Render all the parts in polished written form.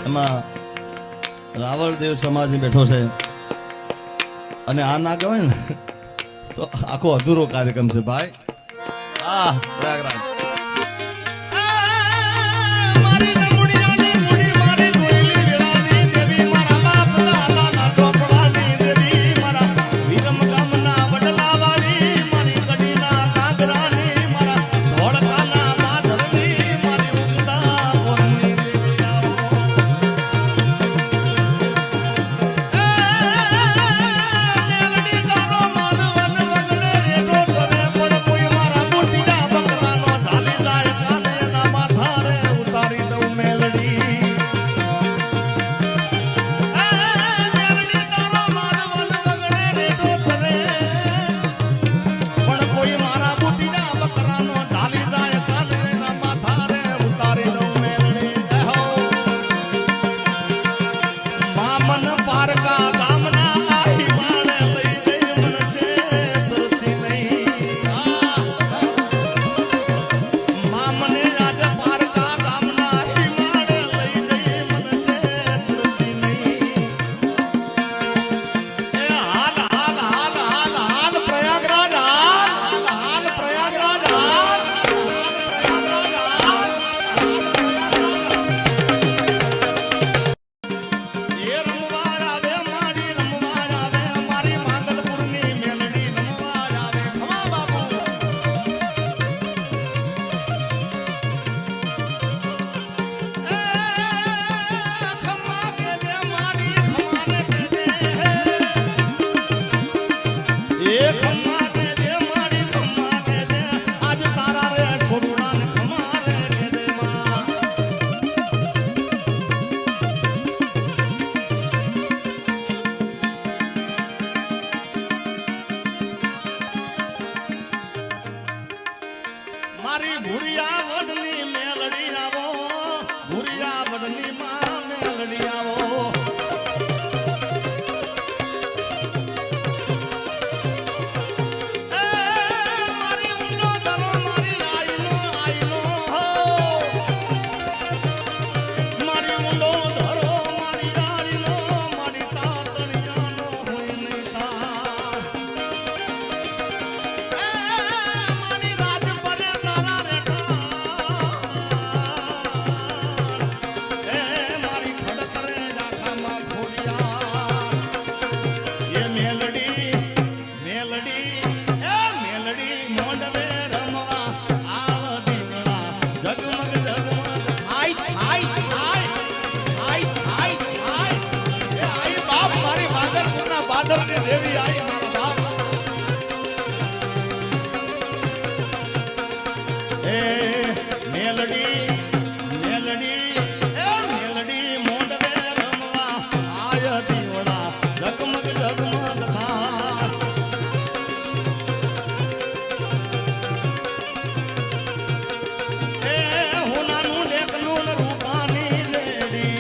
એમાં રાવળદેવ સમાજ બેઠો છે અને આ ના કહેવાય ને તો આખો અધૂરો કાર્યક્રમ છે ભાઈ. આ પ્રયાગરાજ મારી ભૂરિયા વડની મેલડી આવો, ભૂરિયા વડની માં મેલડી આવો. મારી ઊંડો દરો મારી આઈનો આઈનો હો, મારી ઊંડો દરો મારી આઈનો મારી તાતણિયાનો હોય નહીં તાર. મારી રાજ પર દેવી આઈ મારા બાપ. એ મેલડી મેલડી એ મેલડી મોંડવે રમવા આય દીવડા ઝગમગ ઝગમગ થાર. એ હોનાનું નેકનું રૂપાની લેડી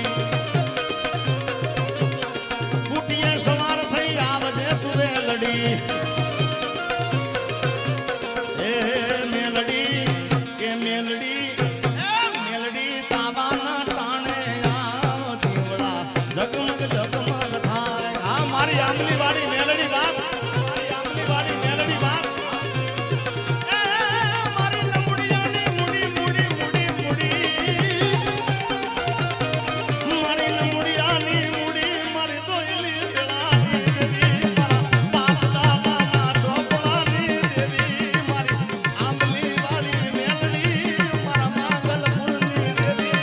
કુટીએ સવાર થઈ આવજે તુવે લડી. એ મેલડી કે મેલડી એ મેલડી તાવાના ટાણે આવ દીવડા ઝગમગ ઝગમગ થાય. આ મારી આંબલી વાળી મેલડી બાપ, મારી આંબલી વાળી મેલડી બાપ. એ મારી લમુડિયાની મુડી મુડી મુડી મુડી, મારી લમુડિયાની મુડી મારી દોયલી વેળાની દેવી મારા બાપ દાદાના ચોપડાની દેવી. મારી આંબલી વાળી મેલડી મારા માંગલપુરની દેવી.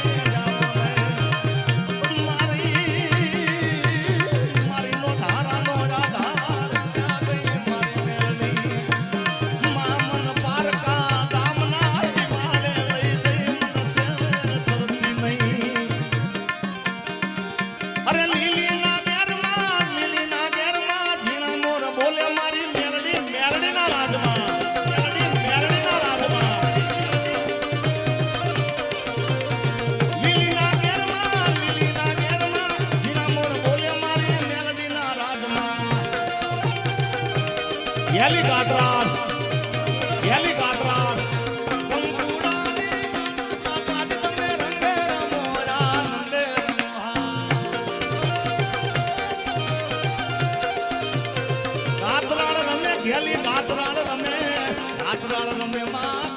મારી નો ધારાનો રાધાર ક્યાં ગઈ મારી મેલડી. મામન પારકા ગામના હિમાલે લઈ જઈ મન સેવે કરતી નહીં. અરે લીલીના ઘેરમાં ઝીણા મોર બોલે મારી મેલડી મેલડીના રાજમાં, મેલડી મેલડીના રાજમાં. લીલીના ઘેરમાં ઝીણા મોર બોલે મારી મેલડીના રાજમાં. ગેલી કાટરાજ ગેલી કાટરાજ કંકુડાની માતાજી તમે રંગે રમોરા નંદે રમોહા. ગાતરાળ રમે માં